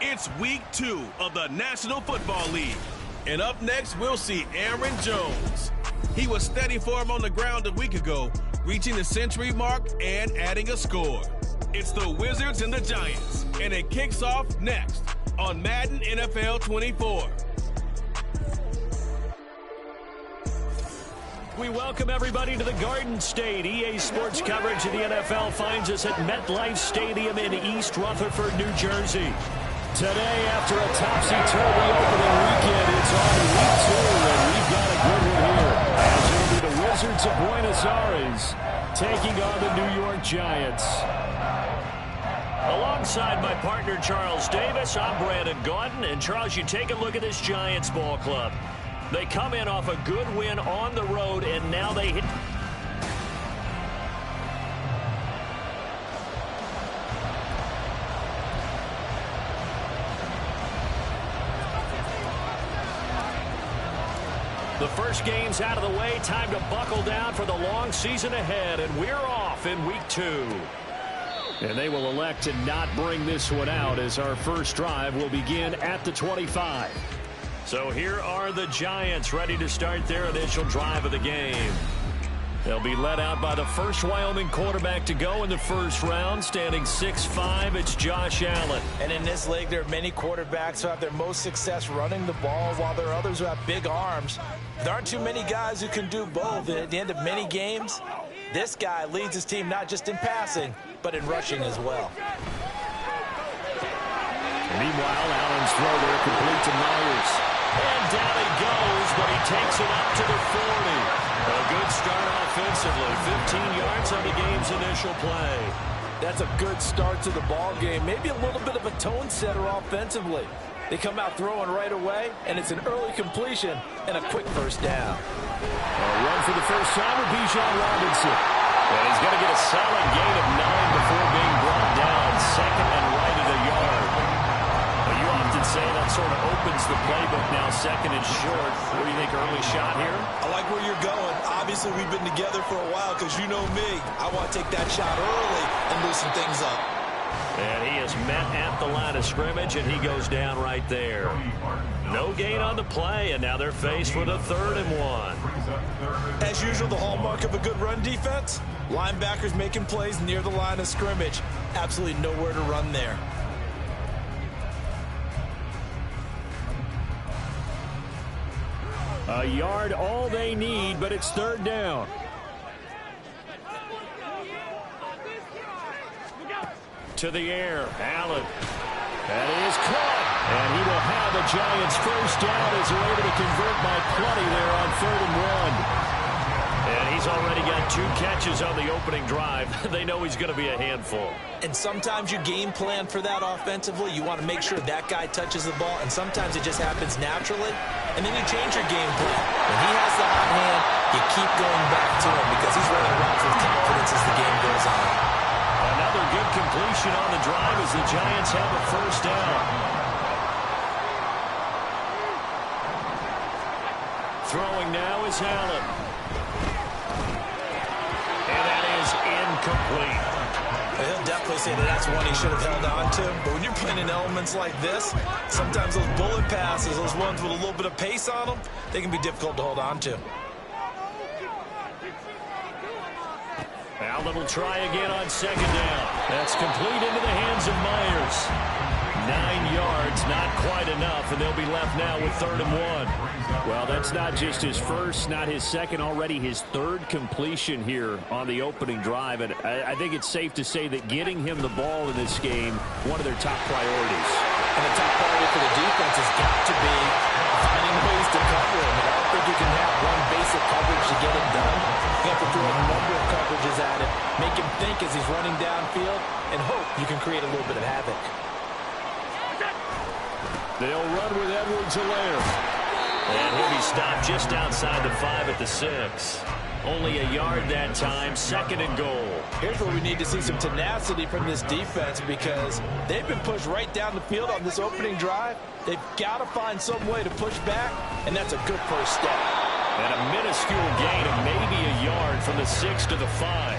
It's week 2 of the National Football League. And up next, we'll see Aaron Jones. He was steady for him on the ground a week ago, reaching the century mark and adding a score. It's the Wizards and the Giants, and it kicks off next on Madden NFL 24. We welcome everybody to the Garden State. EA Sports coverage of the NFL finds us at MetLife Stadium in East Rutherford, New Jersey. Today, after a topsy-turvy opening weekend, it's on week 2, and we've got a good one here. As it'll be the Wizards of Buenos Aires taking on the New York Giants. Alongside my partner, Charles Davis, I'm Brandon Gaudin. And, Charles, you take a look at this Giants ball club. They come in off a good win on the road, and now they hit. The first game's out of the way. Time to buckle down for the long season ahead, and we're off in week 2. And they will elect to not bring this one out as our first drive will begin at the 25. So here are the Giants ready to start their initial drive of the game. They'll be led out by the first Wyoming quarterback to go in the first round, standing 6'5". It's Josh Allen. And in this league, there are many quarterbacks who have their most success running the ball, while there are others who have big arms. There aren't too many guys who can do both. And at the end of many games, this guy leads his team not just in passing, but in rushing as well. Meanwhile, Allen's throw there complete to Myers. And down he goes, but he takes it up to the 40. A good start offensively. 15 yards on the game's initial play. That's a good start to the ball game. Maybe a little bit of a tone setter offensively. They come out throwing right away, and it's an early completion and a quick first down. A run for the first time with Bijan Robinson. And he's going to get a solid gain of 9 before being brought down. Second and right at a yard. You often say that sort of opens the playbook now, second and short. What do you think, early shot here? I like where you're going. Obviously, we've been together for a while because you know me. I want to take that shot early and loosen things up. And he is met at the line of scrimmage, and he goes down right there. No gain on the play, and now they're faced with a 3rd and 1. As usual, the hallmark of a good run defense, linebackers making plays near the line of scrimmage. Absolutely nowhere to run there. A yard all they need, but it's 3rd down. To the air, Allen. That is caught. And he will have the Giants first down as they're able to convert by plenty there on 3rd and 1. And he's already got 2 catches on the opening drive. They know he's going to be a handful. And sometimes you game plan for that offensively. You want to make sure that guy touches the ball, and sometimes it just happens naturally. And then you change your game plan. When he has the hot hand, you keep going back to him because he's running routes with confidence as the game goes on. Another good completion on the drive as the Giants have a first down. Throwing now is Allen. And that is incomplete. He'll definitely say that that's one he should have held on to. But when you're playing in elements like this, sometimes those bullet passes, those ones with a little bit of pace on them, they can be difficult to hold on to. Allen will try again on 2nd down. That's complete into the hands of Myers. 9 yards, not quite enough, and they'll be left now with 3rd and 1. Well, that's not just his first, not his second, already his 3rd completion here on the opening drive. And I think it's safe to say that getting him the ball in this game, one of their top priorities. And the top priority for the defense has got to be finding ways to cover him. And I don't think you can have one basic coverage to get it done. You have to throw a number of coverages at him, make him think as he's running downfield, and hope you can create a little bit of havoc. They'll run with Edwards-Helaire. And he'll be stopped just outside the 5 at the 6. Only a yard that time, 2nd and goal. Here's where we need to see some tenacity from this defense because they've been pushed right down the field on this opening drive. They've got to find some way to push back, and that's a good first step. And a minuscule gain of maybe a yard from the 6 to the 5.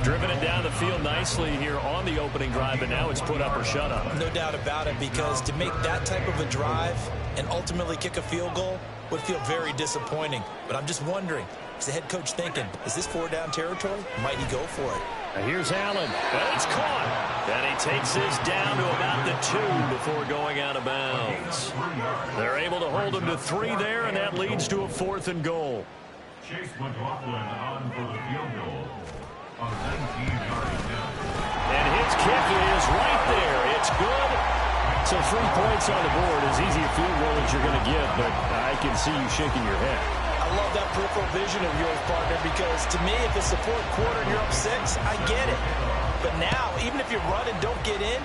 driven it down the field nicely here on the opening drive, and now it's put up or shut up. No doubt about it, because to make that type of a drive and ultimately kick a field goal would feel very disappointing. But I'm just wondering, is the head coach thinking, is this 4-down territory? Might he go for it? Now here's Allen. And it's caught. And he takes this down to about the 2 before going out of bounds. They're able to hold him to 3 there, and that leads to a 4th and goal. Chase McLaughlin on for the field goal. On 19-yard attempt. And his kick is right there. It's good. So 3 points on the board, as easy a field goal as you're going to get, but I can see you shaking your head. I love that peripheral vision of yours, partner, because to me, if it's the 4th quarter and you're up 6, I get it. But now, even if you run and don't get in,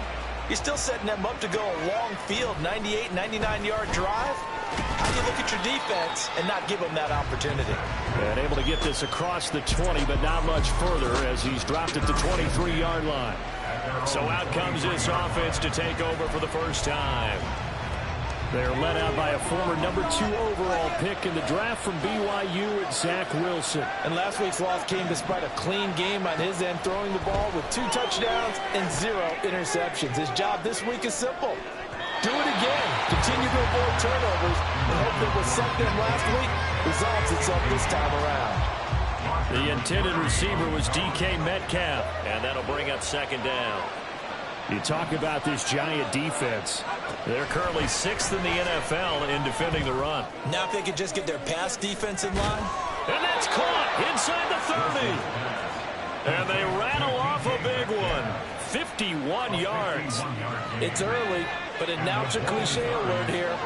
you're still setting them up to go a long field, 98, 99-yard drive. How do you look at your defense and not give them that opportunity? And able to get this across the 20, but not much further as he's dropped it to 23-yard line. So out comes this offense to take over for the first time. They're led out by a former number 2 overall pick in the draft from BYU at Zach Wilson. And last week's loss came despite a clean game on his end, throwing the ball with 2 touchdowns and 0 interceptions. His job this week is simple. Do it again. Continue to avoid turnovers and hope that what set them last week resolves itself this time around. The intended receiver was DK Metcalf, and that'll bring up 2nd down. You talk about this Giant defense. They're currently 6th in the NFL in defending the run. Now if they could just get their pass defense in line. And that's caught inside the 30. And they rattle off a big one. 51 yards. It's early, but announcer cliche alert here.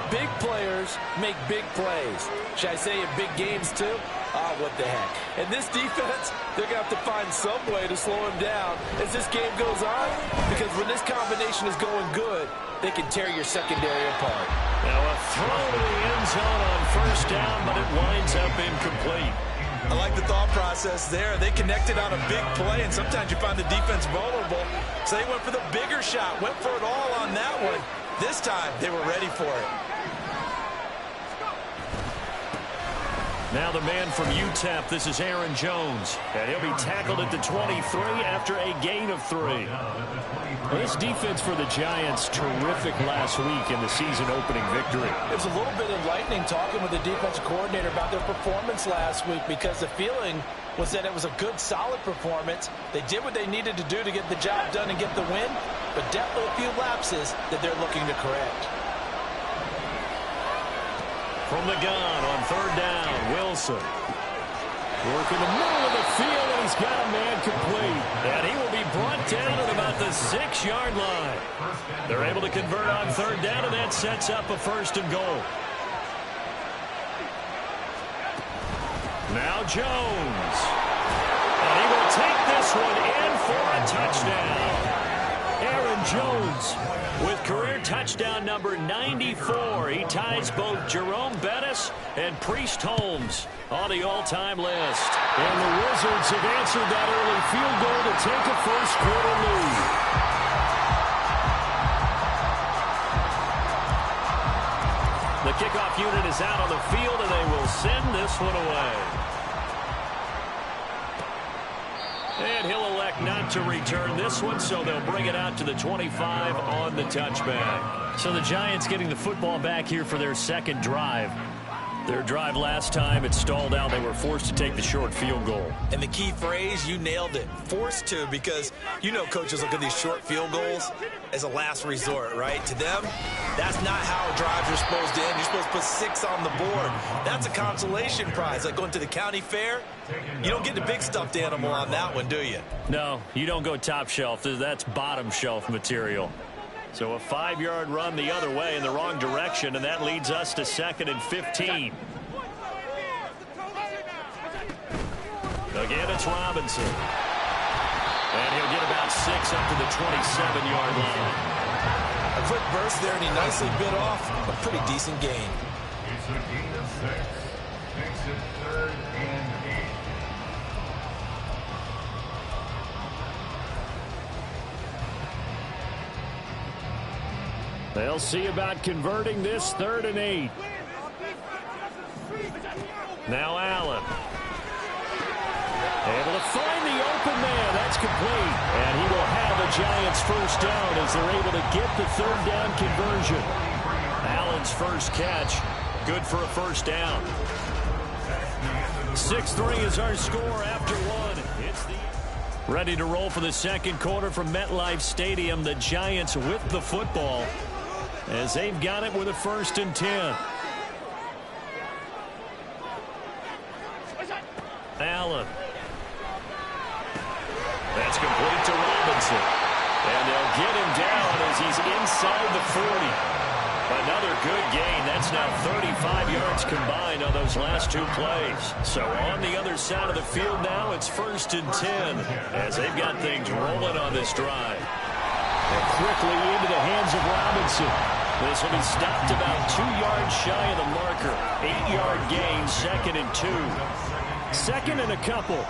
Big players make big plays. Should I say in big games too? Ah, what the heck. And this defense, they're going to have to find some way to slow him down as this game goes on. Because when this combination is going good, they can tear your secondary apart. Now a throw to the end zone on 1st down, but it winds up incomplete. I like the thought process there. They connected on a big play, and sometimes you find the defense vulnerable. So they went for the bigger shot, went for it all on that one. This time, they were ready for it. Now the man from UTEP, this is Aaron Jones. And he'll be tackled at the 23 after a gain of 3. Well, this defense for the Giants, terrific last week in the season-opening victory. It was a little bit enlightening talking with the defensive coordinator about their performance last week, because the feeling was that it was a good, solid performance. They did what they needed to do to get the job done and get the win, but definitely a few lapses that they're looking to correct. From the gun on 3rd down, Wilson. Working the middle of the field, and he's got a man complete. And he will be brought down at about the 6-yard line. They're able to convert on 3rd down, and that sets up a 1st and goal. Now Jones. And he will take this one in for a touchdown. Aaron Jones with career touchdown number 94. He ties both Jerome Bettis and Priest Holmes on the all-time list. And the Wizards have answered that early field goal to take a 1st quarter lead. The kickoff unit is out on the field, and they will send this one away. And he'll elect not to return this one, so they'll bring it out to the 25 on the touchback. So the Giants getting the football back here for their 2nd drive. Their drive last time, it stalled out. They were forced to take the short field goal. And the key phrase, you nailed it. Forced to, because you know coaches look at these short field goals as a last resort, right? To them, that's not how drives are supposed to end. You're supposed to put 6 on the board. That's a consolation prize, like going to the county fair. You don't get the big stuffed animal on that one, do you? No, you don't go top shelf. That's bottom shelf material. So a 5-yard run the other way in the wrong direction, and that leads us to 2nd and 15. Again, it's Robinson. And he'll get about 6 up to the 27-yard line. A quick burst there, and he nicely bit off a pretty decent gain. It's a gain of 6. Makes it 3rd and 8. They'll see about converting this 3rd and 8. Now Allen. Able to find the open man complete. And he will have a Giants first down as they're able to get the third down conversion. Allen's first catch, good for a first down. 6-3 is our score after one. It's ready to roll for the second quarter from MetLife Stadium. The Giants with the football as they've got it with a 1st and 10. Allen. That's complete to Robinson. And they'll get him down as he's inside the 40. Another good gain. That's now 35 yards combined on those last 2 plays. So on the other side of the field now, it's 1st and 10 as they've got things rolling on this drive. And quickly into the hands of Robinson. This will be stopped about 2 yards shy of the marker. 8-yard gain, 2nd and 2. 2nd and a couple.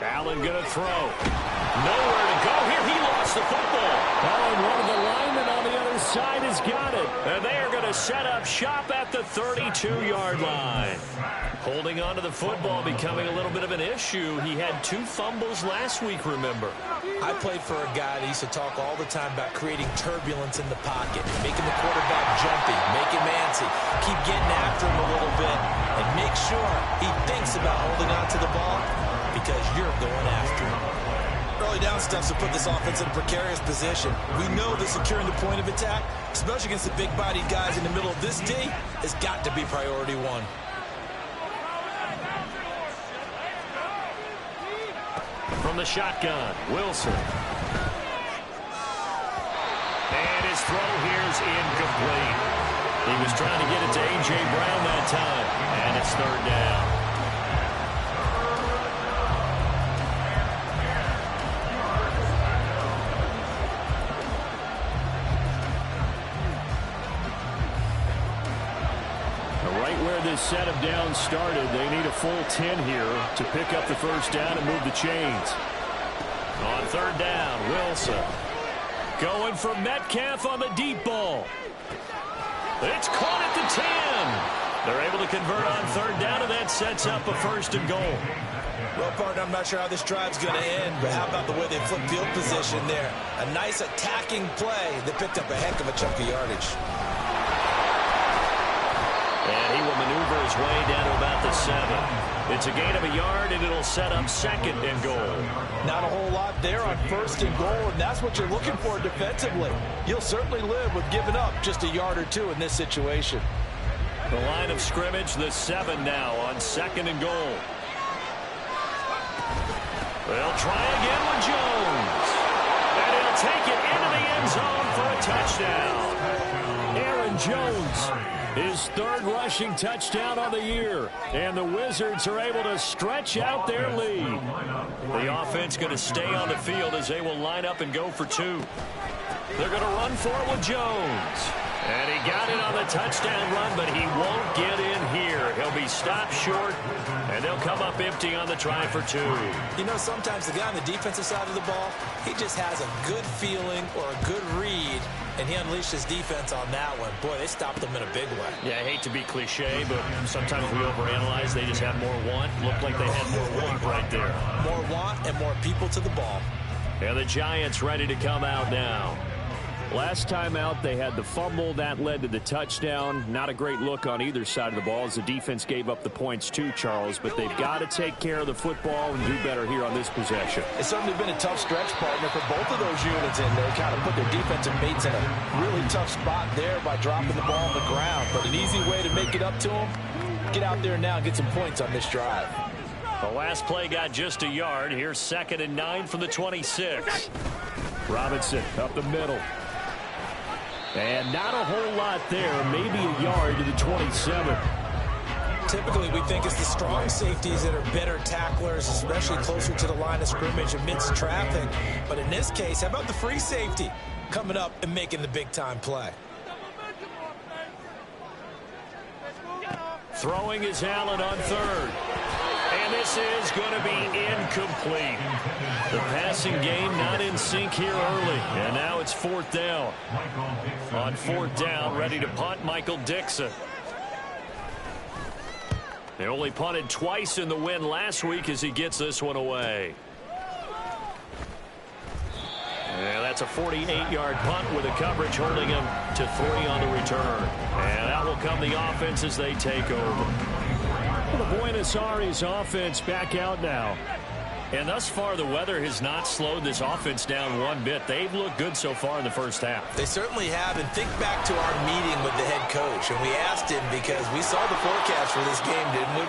Allen going to throw. Nowhere to go here. He lost the football. Oh, and one of the linemen on the other side has got it. And they are going to set up shop at the 32-yard line. Holding on to the football becoming a little bit of an issue. He had 2 fumbles last week, remember. I played for a guy that used to talk all the time about creating turbulence in the pocket, making the quarterback jumpy, make him antsy, keep getting after him a little bit, and make sure he thinks about holding on to the ball because you're going after him. Early down stuff to put this offense in a precarious position. We know that securing the point of attack, especially against the big-bodied guys in the middle of this D, has got to be priority 1. From the shotgun, Wilson. And his throw here is incomplete. He was trying to get it to A.J. Brown that time. And it's 3rd down. Right where this set of downs started, they need a full 10 here to pick up the first down and move the chains. On 3rd down, Wilson. Going for Metcalf on the deep ball. It's caught at the 10. They're able to convert on 3rd down, and that sets up a 1st and goal. Well, partner, I'm not sure how this drive's going to end, but how about the way they flip field position there? A nice attacking play that picked up a heck of a chunk of yardage. And he will maneuver his way down to about the 7. It's a gain of a yard, and it'll set up 2nd and goal. Not a whole lot there on 1st and goal, and that's what you're looking for defensively. You'll certainly live with giving up just a yard or 2 in this situation. The line of scrimmage, the 7 now on 2nd and goal. They'll try again with Jones. And he'll take it into the end zone for a touchdown. Aaron Jones, his 3rd rushing touchdown on the year. And the Wizards are able to stretch out their lead. The offense going to stay on the field as they will line up and go for 2. They're going to run for it with Jones. And he got it on the touchdown run, but he won't get in here. He'll be stopped short, and they'll come up empty on the try for 2. You know, sometimes the guy on the defensive side of the ball, he just has a good feeling or a good read, and he unleashed his defense on that one. Boy, they stopped them in a big way. Yeah, I hate to be cliche, but sometimes we overanalyze. They just have more want. Looked like they had more want right there. More want and more people to the ball. And the Giants ready to come out now. Last time out, they had the fumble. That led to the touchdown. Not a great look on either side of the ball as the defense gave up the points too, Charles. But they've got to take care of the football and do better here on this possession. It's certainly been a tough stretch, partner, for both of those units in there. Kind of put their defensive mates in a really tough spot there by dropping the ball on the ground. But an easy way to make it up to them, get out there now and get some points on this drive. The last play got just a yard. Here's 2nd and 9 from the 26. Robinson up the middle. And not a whole lot there. Maybe a yard to the 27. Typically, we think it's the strong safeties that are better tacklers, especially closer to the line of scrimmage amidst traffic. But in this case, how about the free safety coming up and making the big-time play? Throwing is Allen on 3rd. And this is going to be incomplete. The passing game not in sync here early. And now it's 4th down. On 4th down, ready to punt, Michael Dixon. They only punted twice in the win last week as he gets this one away. And that's a 48-yard punt with a coverage holding him to 3 on the return. And out will come the offense as they take over. Well, the Buenos Aires offense back out now. And thus far, the weather has not slowed this offense down one bit. They've looked good so far in the first half. They certainly have. And think back to our meeting with the head coach. And we asked him because we saw the forecast for this game, didn't we?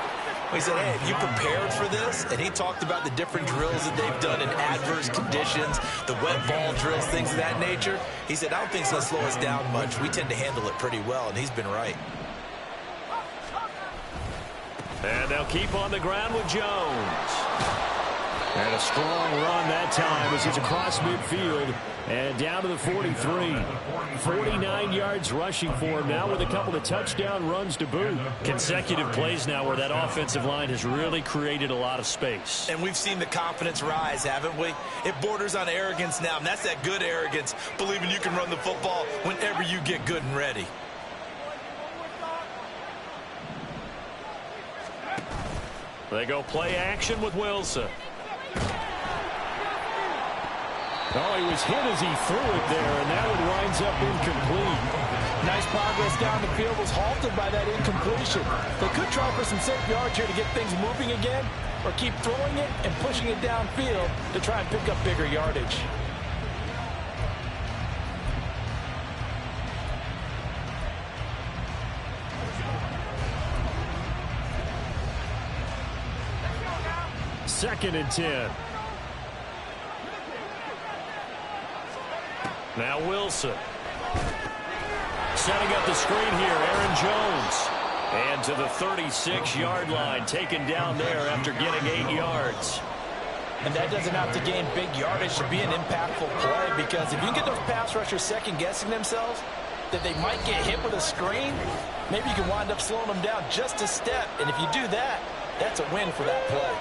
We said, hey, have you prepared for this? And he talked about the different drills that they've done in adverse conditions, the wet ball drills, things of that nature. He said, I don't think it's going to slow us down much. We tend to handle it pretty well, and he's been right. And they'll keep on the ground with Jones. And a strong run that time as he's across midfield and down to the 43. 49 yards rushing for him now with a couple of touchdown runs to boot. Consecutive plays now where that offensive line has really created a lot of space. And we've seen the confidence rise, haven't we? It borders on arrogance now, and that's that good arrogance, believing you can run the football whenever you get good and ready. They go play action with Wilson. Oh, he was hit as he threw it there, and that one winds up incomplete. Nice progress down the field was halted by that incompletion. They could try for some safe yards here to get things moving again, or keep throwing it and pushing it downfield to try and pick up bigger yardage. Second and 10. Now Wilson. Setting up the screen here, Aaron Jones. And to the 36-yard line, taken down there after getting 8 yards. And that doesn't have to gain big yardage to be an impactful play, because if you get those pass rushers second-guessing themselves, that they might get hit with a screen, maybe you can wind up slowing them down just a step. And if you do that, that's a win for that play.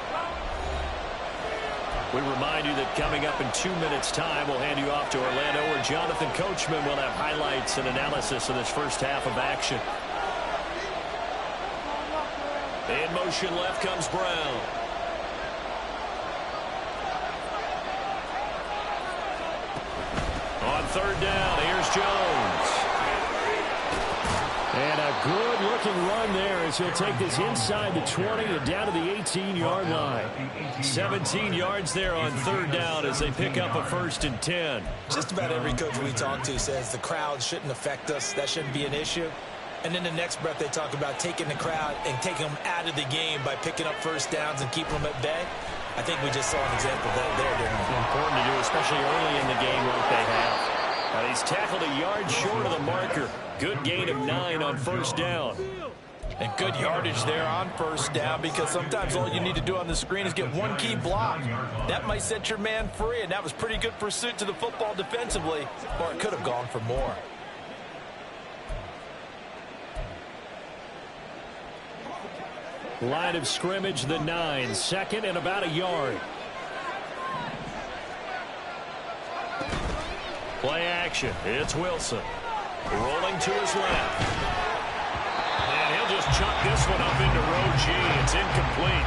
We remind you that coming up in 2 minutes' time, we'll hand you off to Orlando, where Jonathan Coachman will have highlights and analysis of this first half of action. In motion left comes Brown. On third down, here's Jones. And a good-looking run there as he'll take this inside the 20 and down to the 18-yard line. 17 yards there on third down as they pick up a 1st and 10. Just about every coach we talk to says the crowd shouldn't affect us. That shouldn't be an issue. And in the next breath, they talk about taking the crowd and taking them out of the game by picking up first downs and keeping them at bay. I think we just saw an example of that there, didn't we? Important to do, especially early in the game like they have. Now he's tackled a yard short of the marker. Good gain of 9 on first down. And good yardage there on first down, because sometimes all you need to do on the screen is get one key block. That might set your man free, and that was pretty good pursuit to the football defensively, or it could have gone for more. Line of scrimmage, the 9. Second and about a yard. Play action. It's Wilson. Rolling to his left. And he'll just chuck this one up into row G. It's incomplete.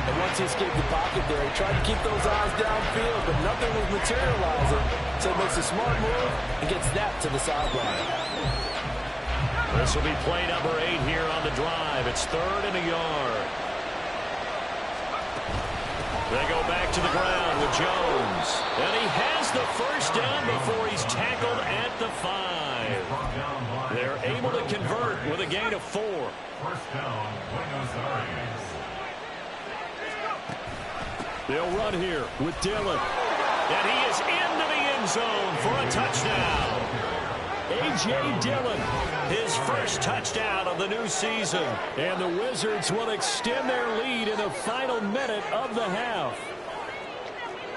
And once he escaped the pocket there, he tried to keep those eyes downfield, but nothing was materializing. So he makes a smart move and gets that to the sideline. This will be play number 8 here on the drive. It's 3rd and a yard. They go back to the ground with Jones. And he has the first down before he's tackled at the 5. They're able to convert with a gain of 4. First down, Buenos Aires. They'll run here with Dillon. And he is into the end zone for a touchdown. A.J. Dillon, his first touchdown of the new season. And the Wizards will extend their lead in the final minute of the half.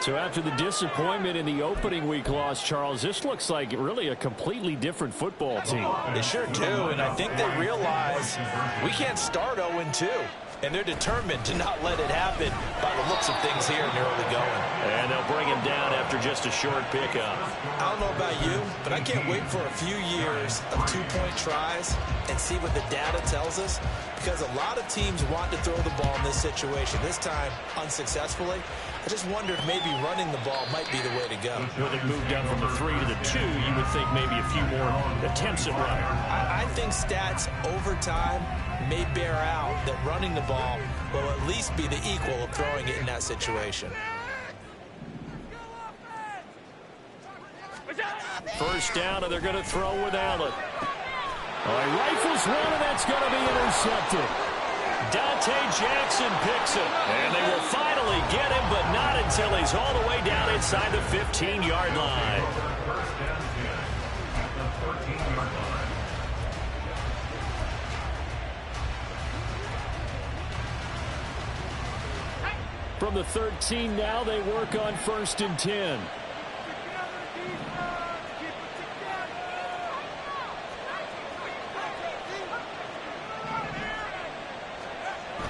So after the disappointment in the opening week loss, Charles, this looks like really a completely different football team. They sure do, and I think they realize we can't start 0-2. and they're determined to not let it happen by the looks of things here in the early going. And they'll bring him down after just a short pickup. I don't know about you, but I can't wait for a few years of two-point tries and see what the data tells us, because a lot of teams want to throw the ball in this situation, this time unsuccessfully. I just wonder if maybe running the ball might be the way to go. With it moved up from the 3 to the 2, you would think maybe a few more attempts at running. I think stats over time may bear out that running the ball will at least be the equal of throwing it in that situation. First down, and they're going to throw with Allen. He rifles one, and that's going to be intercepted. Dante Jackson picks it, and they will finally get him, but not until he's all the way down inside the 15-yard line. From the 13 now, they work on 1st and 10.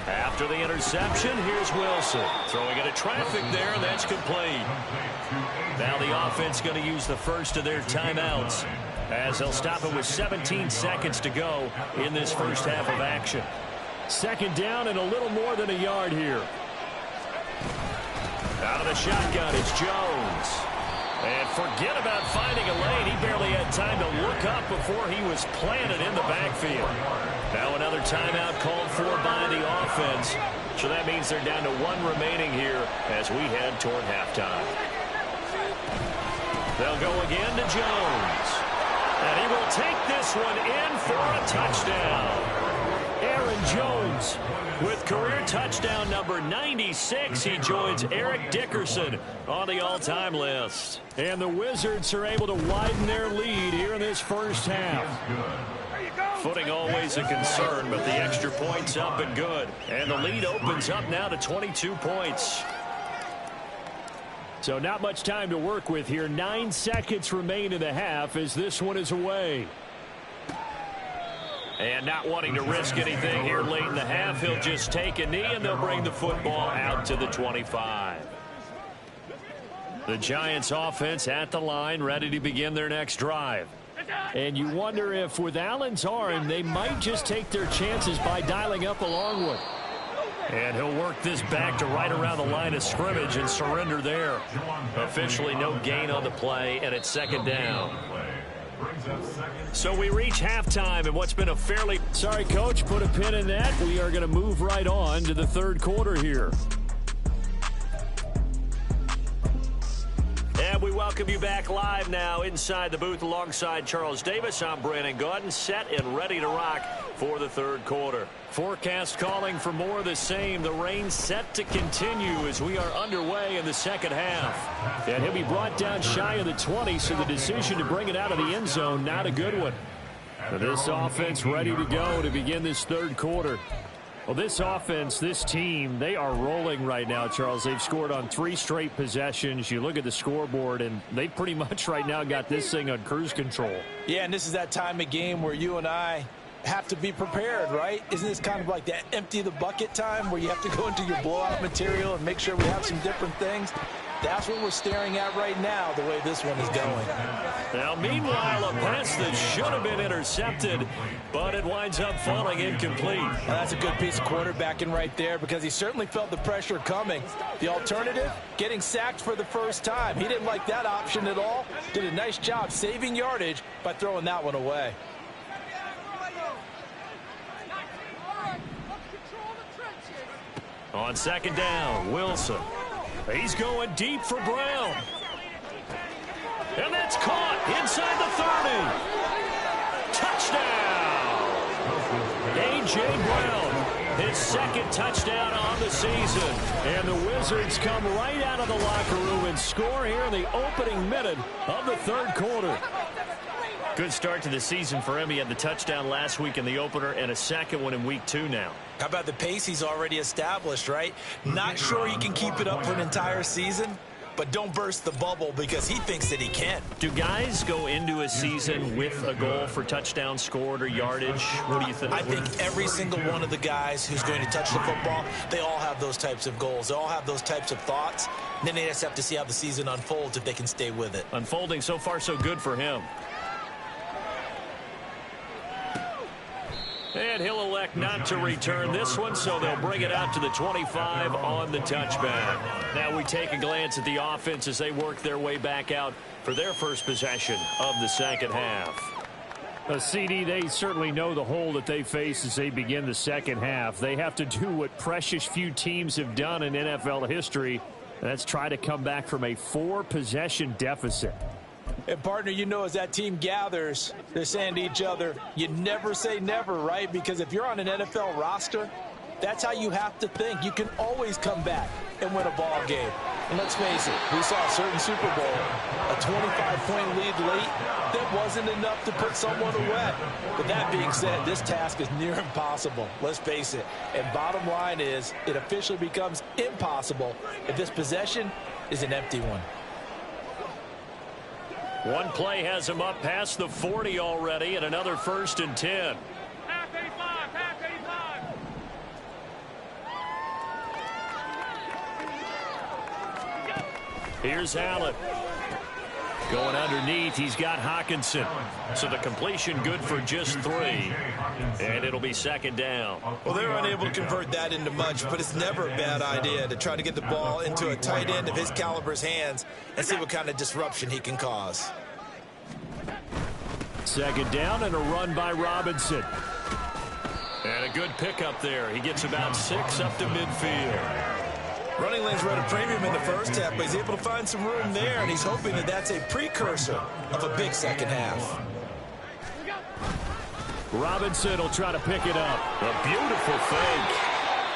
After the interception, here's Wilson. Throwing into traffic there, and that's complete. Now the offense going to use the first of their timeouts, as they'll stop it with 17 seconds to go in this first half of action. Second down and a little more than a yard here. Out of the shotgun, it's Jones. And forget about finding a lane. He barely had time to look up before he was planted in the backfield. Now another timeout called for by the offense. So that means they're down to 1 remaining here as we head toward halftime. They'll go again to Jones. And he will take this one in for a touchdown. Aaron Jones with career touchdown number 96. He joins Eric Dickerson on the all-time list. And the Wizards are able to widen their lead here in this first half. Footing always a concern, but the extra point's up and good. And the lead opens up now to 22 points. So not much time to work with here. 9 seconds remain in the half as this one is away. And not wanting to risk anything here late in the half, he'll just take a knee, and they'll bring the football out to the 25. The Giants offense at the line, ready to begin their next drive. And you wonder if with Allen's arm, they might just take their chances by dialing up a long one. And he'll work this back to right around the line of scrimmage and surrender there. Officially no gain on the play, and it's second down. So we reach halftime in what's been a fairly... Sorry, Coach, put a pin in that. We are going to move right on to the third quarter here. And we welcome you back live now inside the booth alongside Charles Davis. I'm Brandon Gaudin, set and ready to rock for the third quarter. Forecast calling for more of the same. The rain set to continue as we are underway in the second half. And he'll be brought down shy of the 20, so the decision to bring it out of the end zone, not a good one. This offense ready to go to begin this third quarter. Well, this offense, this team, they are rolling right now, Charles. They've scored on 3 straight possessions. You look at the scoreboard, and they pretty much right now got this thing on cruise control. Yeah, and this is that time of game where you and I have to be prepared, right? Isn't this kind of like that empty the bucket time where you have to go into your blowout material and make sure we have some different things? That's what we're staring at right now, the way this one is going. Now, meanwhile, a pass that should have been intercepted, but it winds up falling incomplete. Well, that's a good piece of quarterbacking right there, because he certainly felt the pressure coming. The alternative, getting sacked for the first time. He didn't like that option at all. Did a nice job saving yardage by throwing that one away. On second down, Wilson. He's going deep for Brown. And that's caught inside the 30. Touchdown! A.J. Brown, his second touchdown on the season. And the Wizards come right out of the locker room and score here in the opening minute of the third quarter. Good start to the season for him. He had the touchdown last week in the opener and a second one in week 2 now. How about the pace he's already established, right? Not sure he can keep it up for an entire season, but don't burst the bubble because he thinks that he can. Do guys go into a season with a goal for touchdown scored or yardage? What do you think? I think every single one of the guys who's going to touch the football, they all have those types of goals. They all have those types of thoughts. And then they just have to see how the season unfolds if they can stay with it. Unfolding so far so good for him. And he'll elect not to return this one, so they'll bring it out to the 25 on the touchback. Now we take a glance at the offense as they work their way back out for their first possession of the second half. CD, they certainly know the hole that they face as they begin the second half. They have to do what precious few teams have done in NFL history, and that's try to come back from a 4-possession deficit. And, partner, you know, as that team gathers, they're saying to each other, you never say never, right? Because if you're on an NFL roster, that's how you have to think. You can always come back and win a ball game. And let's face it, we saw a certain Super Bowl, a 25-point lead late, that wasn't enough to put someone away. But that being said, this task is near impossible. Let's face it. And bottom line is, it officially becomes impossible if this possession is an empty one. One play has him up past the 40 already, and another 1st and 10. Here's Allen. Going underneath, he's got Hawkinson. So the completion good for just 3. And it'll be 2nd down. Well, they were unable to convert that into much, but it's never a bad idea to try to get the ball into a tight end of his caliber's hands and see what kind of disruption he can cause. 2nd down and a run by Robinson. And a good pickup there. He gets about 6 up to midfield. Running lanes were at a premium in the first half, but he's able to find some room there, and he's hoping that that's a precursor of a big second half. Robinson will try to pick it up. A beautiful fake.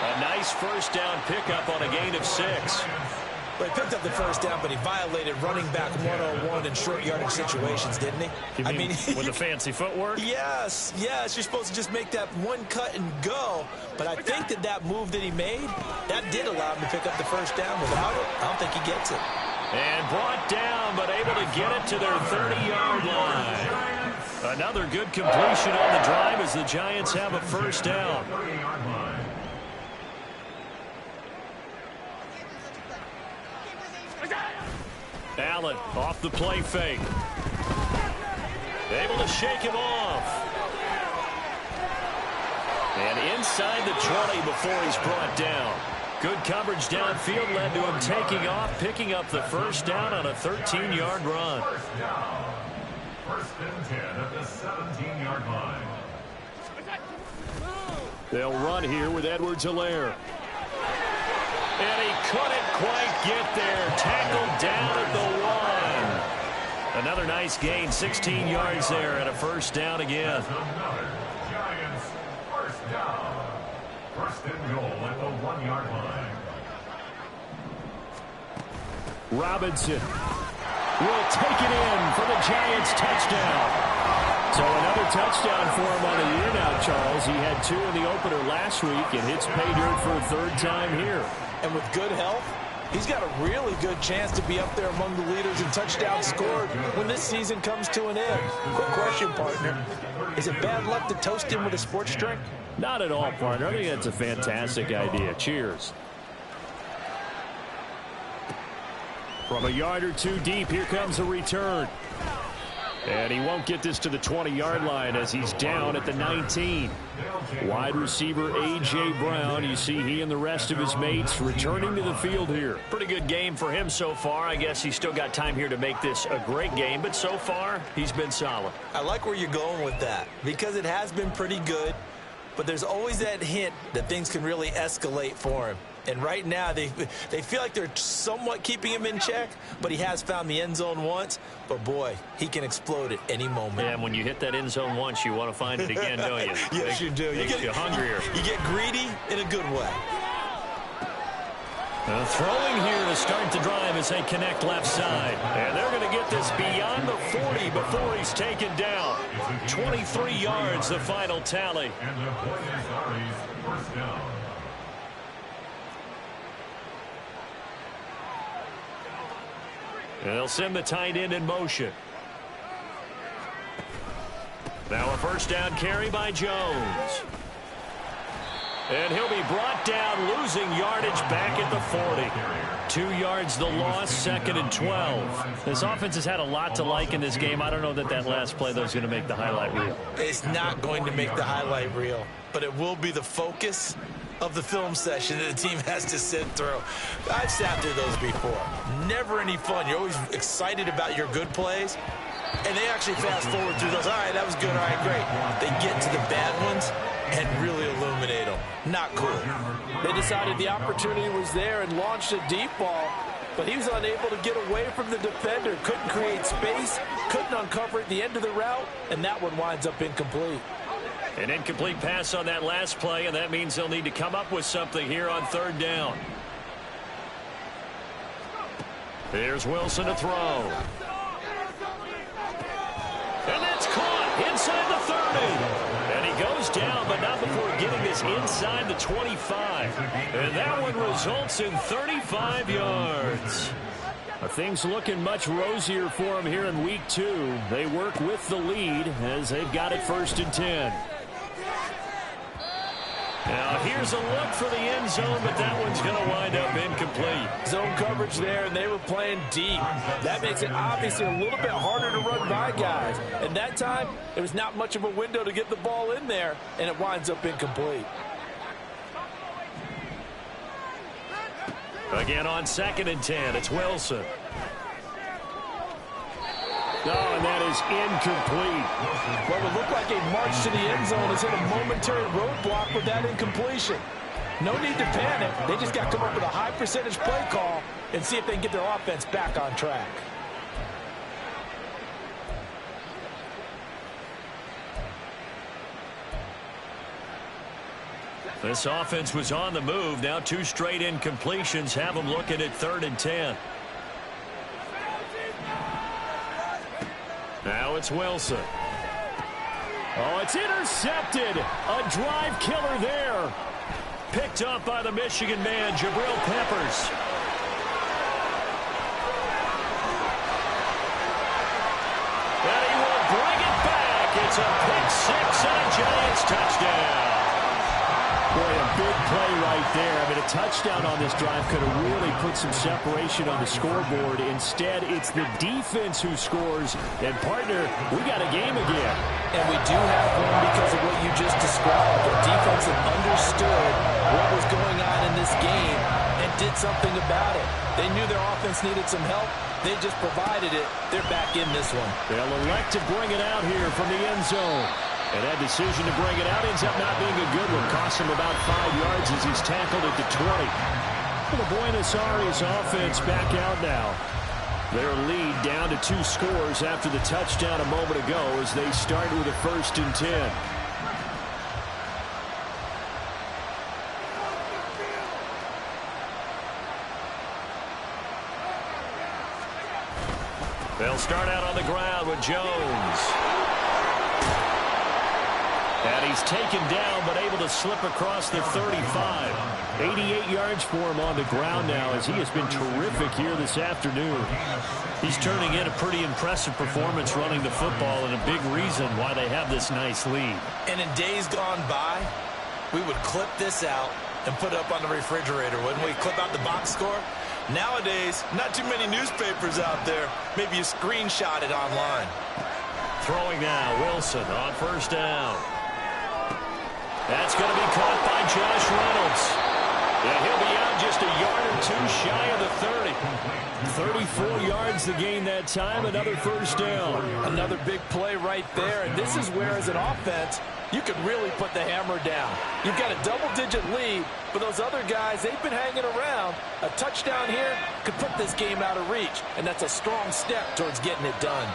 A nice 1st down pickup on a gain of 6. Well, he picked up the 1st down, but he violated running back 101 in short yardage situations, didn't he? You mean with the fancy footwork? Yes. You're supposed to just make that one cut and go. But I think that move that he made, that did allow him to pick up the 1st down. Without it, I don't think he gets it. And brought down, but able to get it to their 30-yard line. Another good completion on the drive as the Giants have a 1st down. Allen off the play fake. Able to shake him off. And inside the 20 before he's brought down. Good coverage downfield led to him taking off, picking up the 1st down on a 13-yard run. 1st and 10 at the 17-yard line. They'll run here with Edwards-Helaire. And he couldn't quite get there. Tackled down at the 1. Another nice gain, 16 yards there, and a 1st down again. Another Giants 1st down. 1st and goal at the 1-yard line. Robinson will take it in for the Giants touchdown. So another touchdown for him on the year now, Charles. He had 2 in the opener last week, and hits pay dirt for a 3rd time here. And with good health, he's got a really good chance to be up there among the leaders in touchdowns scored when this season comes to an end. Quick question, partner. Is it bad luck to toast him with a sports drink? Not at all, partner. I think that's a fantastic idea. Cheers. From a yard or 2 deep, here comes a return. And he won't get this to the 20-yard line as he's down at the 19. Wide receiver A.J. Brown, you see he and the rest of his mates returning to the field here. Pretty good game for him so far. I guess he's still got time here to make this a great game, but so far he's been solid. I like where you're going with that because it has been pretty good, but there's always that hint that things can really escalate for him. And right now, they feel like they're somewhat keeping him in check, but he has found the end zone once. But, boy, he can explode at any moment. Yeah, and when you hit that end zone once, you want to find it again, don't you? Yes, you do. Makes you hungrier. You get greedy in a good way. Throwing here to start the drive as they connect left side. And they're going to get this beyond the 40 before he's taken down. 23 yards, the final tally. And the point is Ari's 1st down. And they'll send the tight end in motion. Now a first down carry by Jones. And he'll be brought down, losing yardage back at the 40. 2 yards the loss, 2nd and 12. This offense has had a lot to like in this game. I don't know that last play, though, is going to make the highlight reel. It's not going to make the highlight reel, but it will be the focus of the film session that the team has to sit through. I've sat through those before. Never any fun. You're always excited about your good plays, and they actually fast forward through those. All right, that was good. All right, great. They get to the bad ones and really illuminate them. Not cool. They decided the opportunity was there and launched a deep ball, but he was unable to get away from the defender. Couldn't create space, couldn't uncover at the end of the route, and that one winds up incomplete. An incomplete pass on that last play, and that means they'll need to come up with something here on 3rd down. Here's Wilson to throw. And that's caught inside the 30. And he goes down, but not before getting this inside the 25. And that one results in 35 yards. Things looking much rosier for him here in week 2. They work with the lead as they've got it 1st and 10. Now here's a look for the end zone, but that one's going to wind up incomplete. Zone coverage there, and they were playing deep. That makes it obviously a little bit harder to run by guys. And that time, there was not much of a window to get the ball in there, and it winds up incomplete. Again on 2nd and 10, it's Wilson. Oh, and that is incomplete. What would look like a march to the end zone has hit a momentary roadblock with that incompletion. No need to panic. They just got to come up with a high percentage play call and see if they can get their offense back on track. This offense was on the move. Now 2 straight incompletions have them looking at 3rd and 10. Now it's Wilson. Oh, it's intercepted. A drive killer there. Picked up by the Michigan man, Jabril Peppers. And he will bring it back. It's a pick 6 and a Giants touchdown. Boy, a big play right there. I mean, a touchdown on this drive could have really put some separation on the scoreboard. Instead, it's the defense who scores. And, partner, we got a game again. And we do have one because of what you just described. The defense that understood what was going on in this game and did something about it. They knew their offense needed some help. They just provided it. They're back in this one. They'll elect to bring it out here from the end zone. And that decision to bring it out ends up not being a good one. Costs him about 5 yards as he's tackled at the 20. Well, the Buenos Aires offense back out now. Their lead down to 2 scores after the touchdown a moment ago as they start with a 1st and 10. They'll start out on the ground with Jones. And he's taken down, but able to slip across the 35. 88 yards for him on the ground now, as he has been terrific here this afternoon. He's turning in a pretty impressive performance running the football, and a big reason why they have this nice lead. And in days gone by, we would clip this out and put it up on the refrigerator, wouldn't we? Clip out the box score. Nowadays, not too many newspapers out there. Maybe you screenshot it online. Throwing now, Wilson on 1st down. That's going to be caught by Josh Reynolds. And he'll be out just a yard or 2 shy of the 30. 34 yards the gain that time, another 1st down. Another big play right there, and this is where, as an offense, you could really put the hammer down. You've got a double-digit lead, but those other guys, they've been hanging around. A touchdown here could put this game out of reach, and that's a strong step towards getting it done.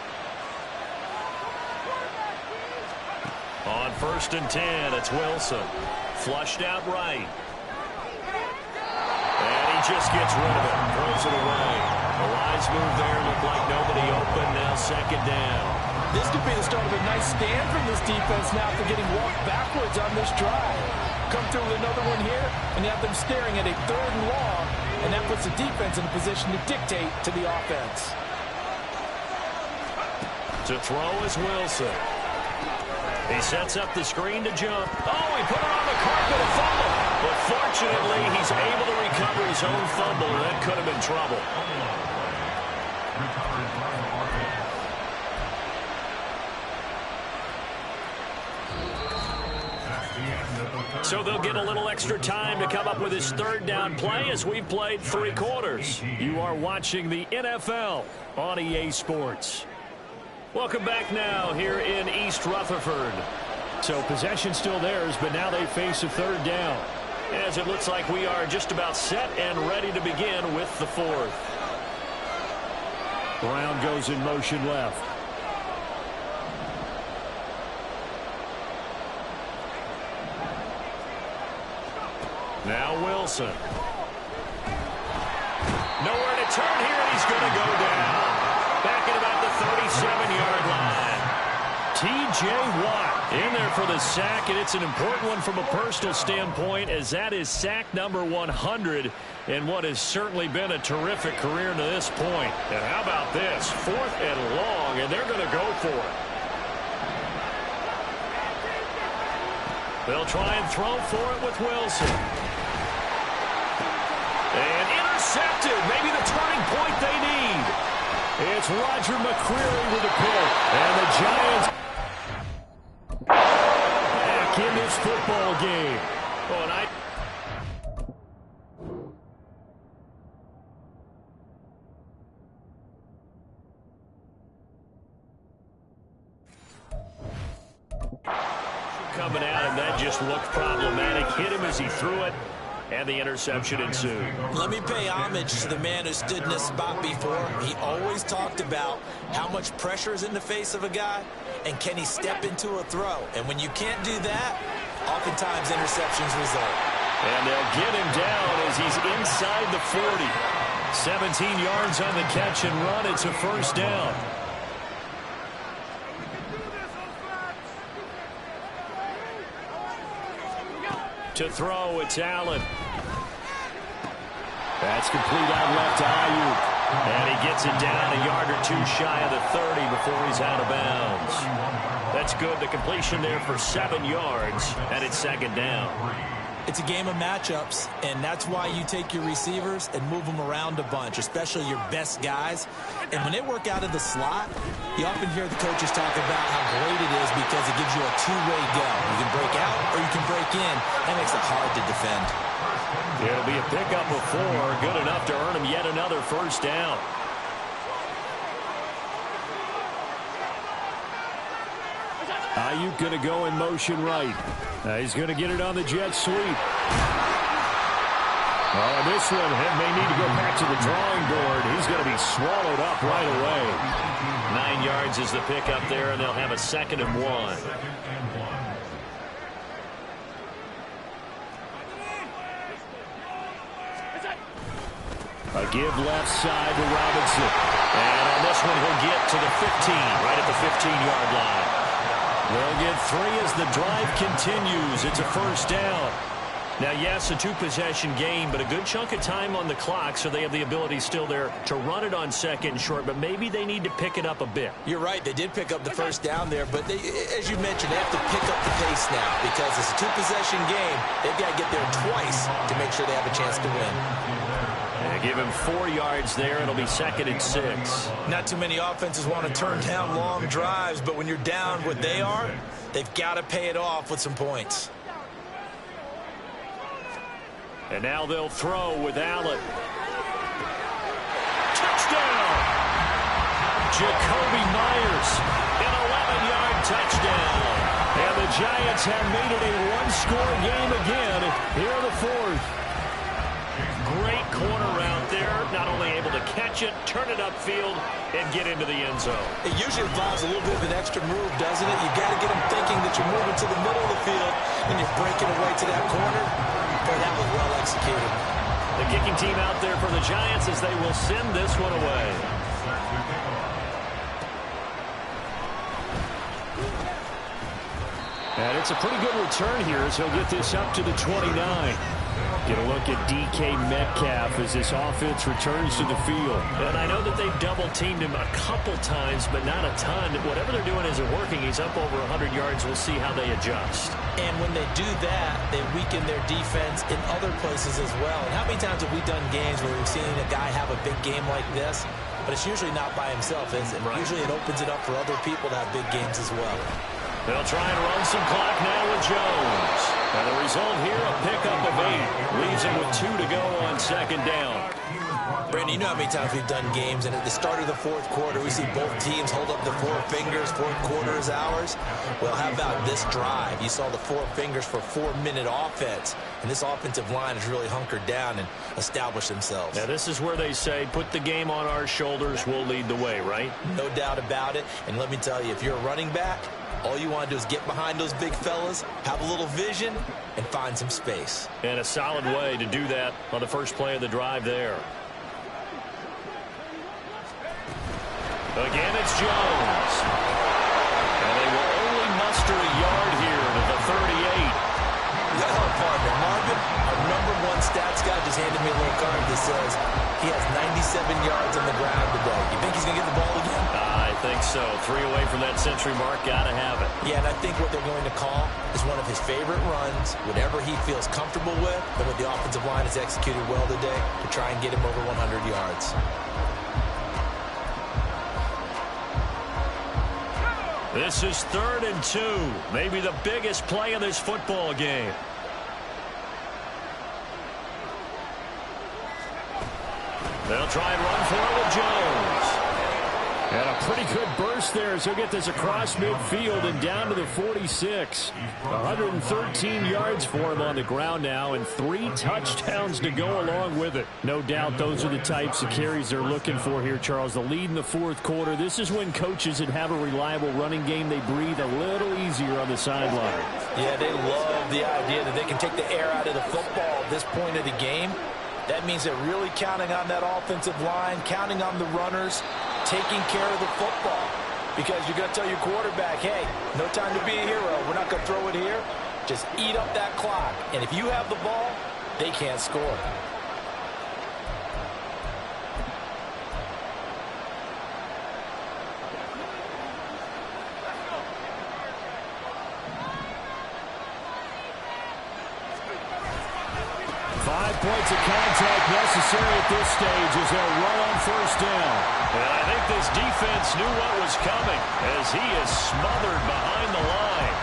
On 1st and 10, it's Wilson. Flushed out right. And he just gets rid of it. Throws it away. A wise move there. Looked like nobody open. Now 2nd down. This could be the start of a nice stand from this defense now after getting walked backwards on this drive. Come through with another one here, and you have them staring at a 3rd and long, and that puts the defense in a position to dictate to the offense. To throw is Wilson. He sets up the screen to jump. Oh, he put it on the carpet and fumble. But fortunately, he's able to recover his own fumble, and that could have been trouble. So they'll get a little extra time to come up with his third down play as we've played 3 quarters. You are watching the NFL on EA Sports. Welcome back now here in East Rutherford. So possession still theirs, but now they face a third down. As it looks like we are just about set and ready to begin with the 4th. Brown goes in motion left. Now Wilson. Nowhere to turn here, and he's going to go down. Back at about the 37-yard line. T.J. Watt in there for the sack, and it's an important one from a personal standpoint, as that is sack number 100 in what has certainly been a terrific career to this point. And how about this? 4th and long, and they're going to go for it. They'll try and throw for it with Wilson. And intercepted. Maybe the turning point they need. It's Roger McCreary with a pick. And the Giants back in this football game. Oh, and coming out, and that just looked problematic. Hit him as he threw it, and the interception ensued. Let me pay homage to the man who stood in this spot before. He always talked about how much pressure is in the face of a guy, and can he step into a throw. And when you can't do that, oftentimes interceptions result. And they'll get him down as he's inside the 40. 17 yards on the catch and run. It's a first down. To throw, it's Allen. That's complete out left to Ayuk. And he gets it down a yard or 2 shy of the 30 before he's out of bounds. That's good. The completion there for 7 yards, and it's 2nd down. It's a game of matchups, and that's why you take your receivers and move them around a bunch, especially your best guys. And when they work out of the slot, you often hear the coaches talk about how great it is because it gives you a two-way go. You can break out or you can break in. That makes it hard to defend. It'll be a pickup of 4, good enough to earn him yet another first down. Ayuk going to go in motion right. He's going to get it on the jet sweep. Oh, this one may need to go back to the drawing board. He's going to be swallowed up right away. 9 yards is the pickup there, and they'll have a 2nd and 1. A give left side to Robinson. And on this one, he'll get to the 15, right at the 15-yard line. They'll get 3 as the drive continues. It's a first down. Now, yes, a 2-possession game, but a good chunk of time on the clock, so they have the ability still there to run it on 2nd and short, but maybe they need to pick it up a bit. You're right. They did pick up the first down there, but they, as you mentioned, they have to pick up the pace now because it's a 2-possession game. They've got to get there twice to make sure they have a chance to win. They give him 4 yards there. It'll be 2nd and 6. Not too many offenses want to turn down long drives, but when you're down what they are, they've got to pay it off with some points. And now they'll throw with Allen. Touchdown! Jacoby Myers, an 11-yard touchdown. And the Giants have made it a one-score game again here in the 4th. Great corner out there, not only able to catch it, turn it upfield, and get into the end zone. It usually involves a little bit of an extra move, doesn't it? You got to get them thinking that you're moving to the middle of the field and you're breaking away to that corner. Boy, that was well executed. The kicking team out there for the Giants as they will send this one away. And it's a pretty good return here as he'll get this up to the 29. Get a look at DK Metcalf as this offense returns to the field. And I know that they've double-teamed him a couple times, but not a ton. Whatever they're doing isn't working. He's up over 100 yards. We'll see how they adjust. And when they do that, they weaken their defense in other places as well. And how many times have we done games where we've seen a guy have a big game like this? But it's usually not by himself, is it? Right. Usually it opens it up for other people to have big games as well. They'll try and run some clock now with Jones. And the result here, a pickup of 8. Leaves him with 2 to go on second down. Brandon, you know how many times we've done games, and at the start of the fourth quarter, we see both teams hold up the 4 fingers, fourth quarter is ours. Well, how about this drive? You saw the 4 fingers for 4-minute offense, and this offensive line has really hunkered down and established themselves. Now, this is where they say, put the game on our shoulders, we'll lead the way, right? No doubt about it, and let me tell you, if you're a running back, all you want to do is get behind those big fellas, have a little vision, and find some space. And a solid way to do that on the first play of the drive there. Again, it's Jones. And they will only muster a yard here to the 38. That our partner, Marvin, our #1 stats guy, just handed me a little card that says he has 97 yards on the ground today. You think he's going to get the ball again? I think so. 3 away from that century mark. Got to have it. Yeah, and I think what they're going to call is one of his favorite runs, whatever he feels comfortable with, and what the offensive line has executed well today to try and get him over 100 yards. This is 3rd and 2. Maybe the biggest play of this football game. They'll try and run for it with Jones. And a pretty good burst there as he'll get this across midfield and down to the 46. 113 yards for him on the ground now and 3 touchdowns to go along with it. No doubt those are the types of carries they're looking for here, Charles. The lead in the fourth quarter. This is when coaches that have a reliable running game, they breathe a little easier on the sideline. Yeah, they love the idea that they can take the air out of the football at this point of the game. That means they're really counting on that offensive line, counting on the runners, taking care of the football. Because you're going to tell your quarterback, hey, no time to be a hero. We're not going to throw it here. Just eat up that clock. And if you have the ball, they can't score. Points of contact necessary at this stage as they'll run on first down. And I think this defense knew what was coming as he is smothered behind the line.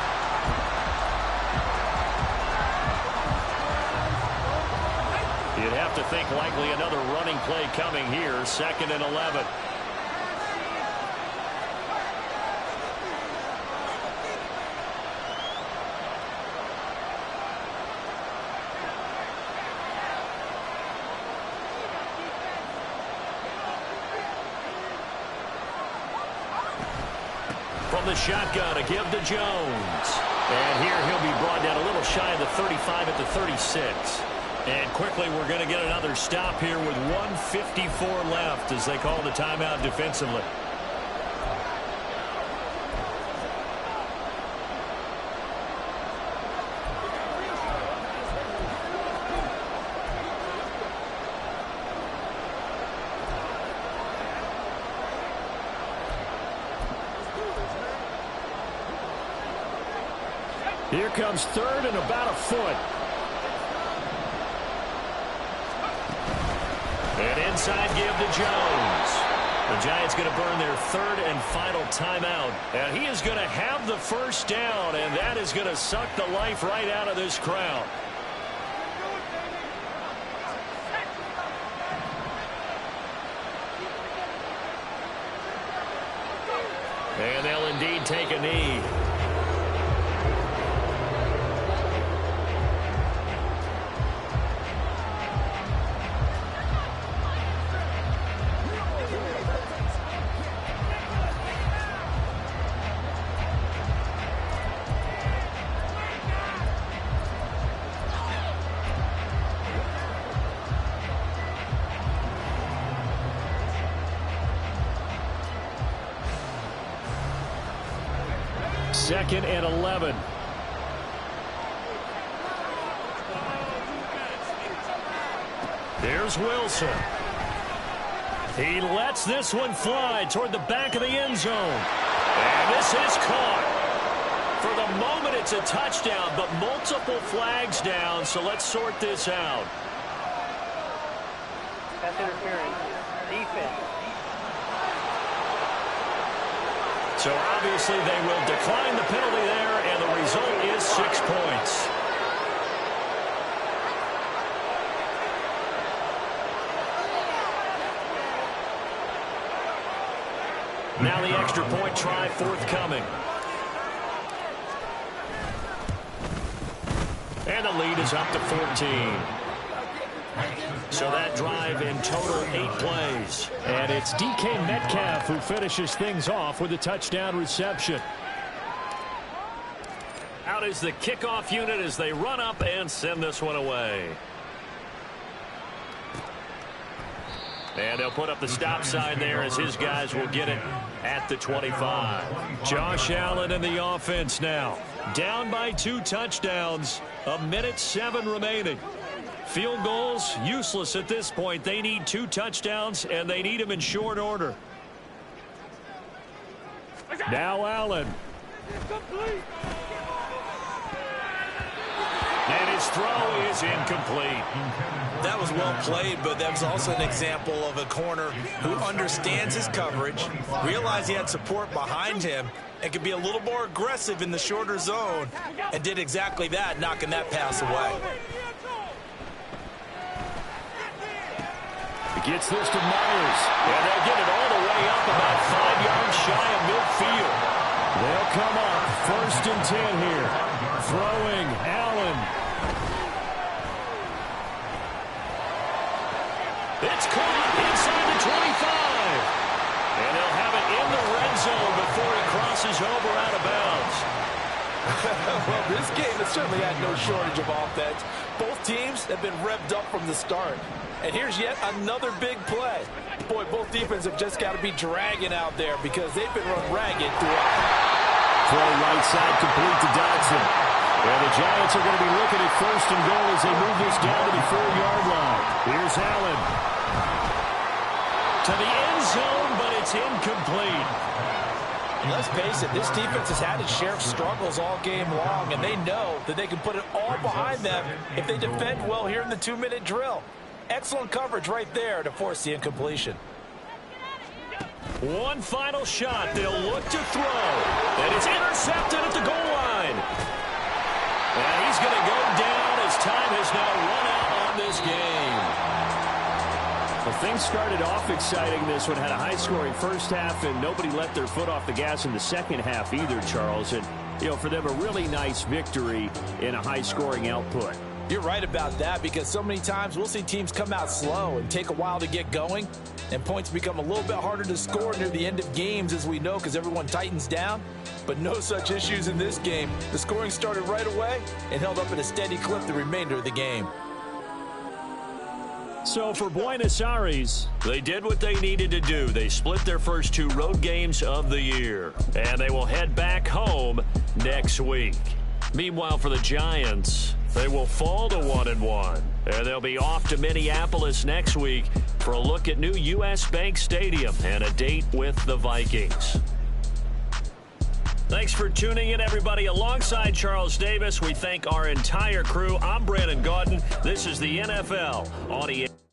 You'd have to think likely another running play coming here, 2nd and 11. From the shotgun, a give to Jones. And here he'll be brought down a little shy of the 35 at the 36. And quickly we're going to get another stop here with 1:54 left as they call the timeout defensively. Here comes 3rd and about a foot. And inside give to Jones. The Giants going to burn their 3rd and final timeout. And he is going to have the first down, and that is going to suck the life right out of this crowd. And they'll indeed take a knee. Second and 11. There's Wilson. He lets this one fly toward the back of the end zone. And this is caught. For the moment, it's a touchdown, but multiple flags down, so let's sort this out. Pass interference. Defense. So obviously they will decline the penalty there, and the result is 6 points. Now the extra point try forthcoming. And the lead is up to 14. So that drive in total 8 plays. And it's DK Metcalf who finishes things off with a touchdown reception. Out is the kickoff unit as they run up and send this one away. And they'll put up the stop sign there as his guys will get it at the 25. Josh Allen in the offense now. Down by 2 touchdowns. 1:07 remaining. Field goals, useless at this point. They need 2 touchdowns, and they need them in short order. Now Allen. And his throw is incomplete. That was well played, but that was also an example of a corner who understands his coverage, realized he had support behind him, and could be a little more aggressive in the shorter zone, and did exactly that, knocking that pass away. Gets this to Myers, and they'll get it all the way up about 5 yards shy of midfield. They'll come up 1st and 10 here. Throwing Allen. It's caught inside the 25. And they'll have it in the red zone before he crosses over out of bounds. Well, this game has certainly had no shortage of offense. Both teams have been revved up from the start. And here's yet another big play. Boy, both defenses have just got to be dragging out there because they've been run ragged throughout. Throw right side complete to Dodson. And the Giants are going to be looking at 1st and goal as they move this down to the 4-yard line. Here's Allen. To the end zone, but it's incomplete. And let's face it, this defense has had its share of struggles all game long, and they know that they can put it all behind them if they defend well here in the 2-minute drill. Excellent coverage right there to force the incompletion. One final shot. They'll look to throw. And it's intercepted at the goal line. And he's going to go down as time has now run out on this game. Well, things started off exciting. This one had a high-scoring first half, and nobody let their foot off the gas in the second half either, Charles. And, you know, for them, a really nice victory in a high-scoring output. You're right about that because so many times we'll see teams come out slow and take a while to get going, and points become a little bit harder to score near the end of games, as we know, because everyone tightens down. But no such issues in this game. The scoring started right away and held up at a steady clip the remainder of the game. So for Buenos Aires, they did what they needed to do. They split their first 2 road games of the year, and they will head back home next week. Meanwhile, for the Giants, they will fall to 1-1, and they'll be off to Minneapolis next week for a look at new U.S. Bank Stadium and a date with the Vikings. Thanks for tuning in, everybody. Alongside Charles Davis, we thank our entire crew. I'm Brandon Gaudin. This is the NFL on ESPN.